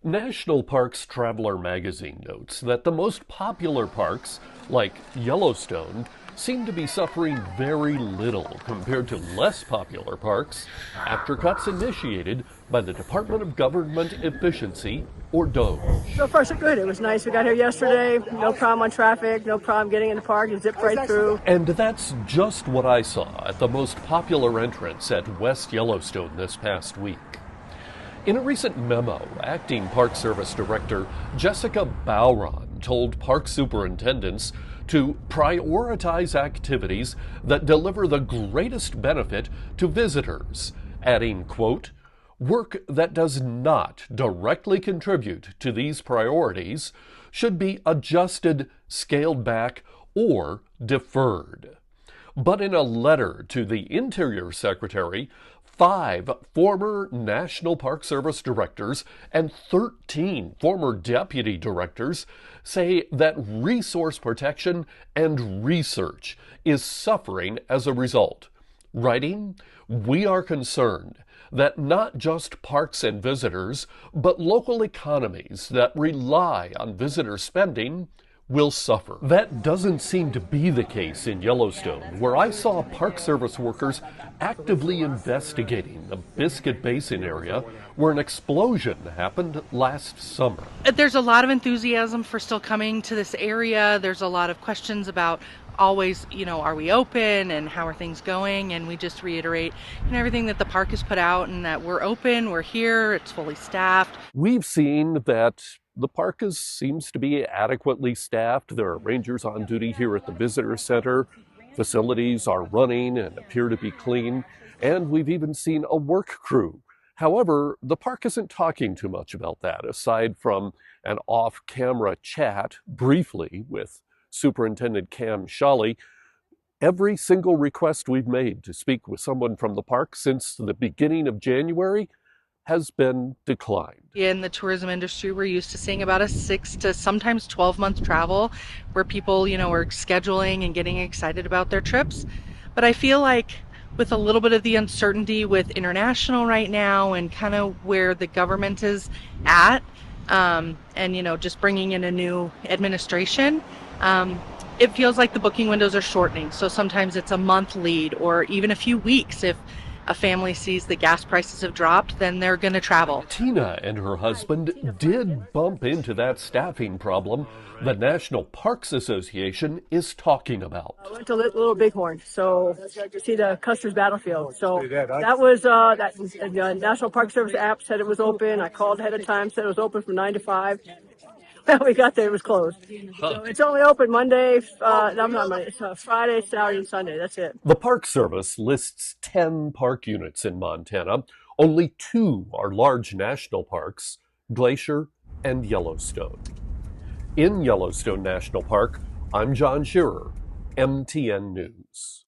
National Parks Traveler magazine notes that the most popular parks, like Yellowstone, seem to be suffering very little compared to less popular parks after cuts initiated by the Department of Government Efficiency, or DOGE. So far, so good. It was nice. We got here yesterday. No problem on traffic. No problem getting in the park. You zip right through. And that's just what I saw at the most popular entrance at West Yellowstone this past week. In a recent memo, Acting Park Service Director Jessica Bowron told park superintendents to prioritize activities that deliver the greatest benefit to visitors, adding, quote, "Work that does not directly contribute to these priorities should be adjusted, scaled back, or deferred." But in a letter to the Interior Secretary, 5 former National Park Service directors and 13 former deputy directors say that resource protection and research is suffering as a result. Writing, "We are concerned that not just parks and visitors, but local economies that rely on visitor spending will suffer." That doesn't seem to be the case in Yellowstone, where I saw Park Service workers actively investigating the Biscuit Basin area where an explosion happened last summer. There's a lot of enthusiasm for still coming to this area. There's a lot of questions about always, are we open and how are things going? And we just reiterate everything that the park has put out and that we're open, we're here, it's fully staffed. We've seen that the park seems to be adequately staffed. There are rangers on duty here at the visitor center. Facilities are running and appear to be clean. And we've even seen a work crew. However, the park isn't talking too much about that, aside from an off-camera chat briefly with Superintendent Cam Shawley. Every single request we've made to speak with someone from the park since the beginning of January has been declined. In the tourism industry, we're used to seeing about a 6 to sometimes 12-month travel where people, are scheduling and getting excited about their trips. But I feel like with a little bit of the uncertainty with international right now and kind of where the government is at, and, just bringing in a new administration, it feels like the booking windows are shortening. So sometimes it's a month lead or even a few weeks. If a family sees the gas prices have dropped, then they're going to travel. Tina and her husband did bump into that staffing problem the National Parks Association is talking about. I went to Little Bighorn, so to see the Custer's Battlefield. So that was the National Park Service app said it was open. I called ahead of time, said it was open from 9 to 5. When we got there, it was closed. So it's only open Monday, not Monday, it's Friday, Saturday, and Sunday. That's it. The Park Service lists 10 park units in Montana. Only 2 are large national parks, Glacier and Yellowstone. In Yellowstone National Park, I'm John Shearer, MTN News.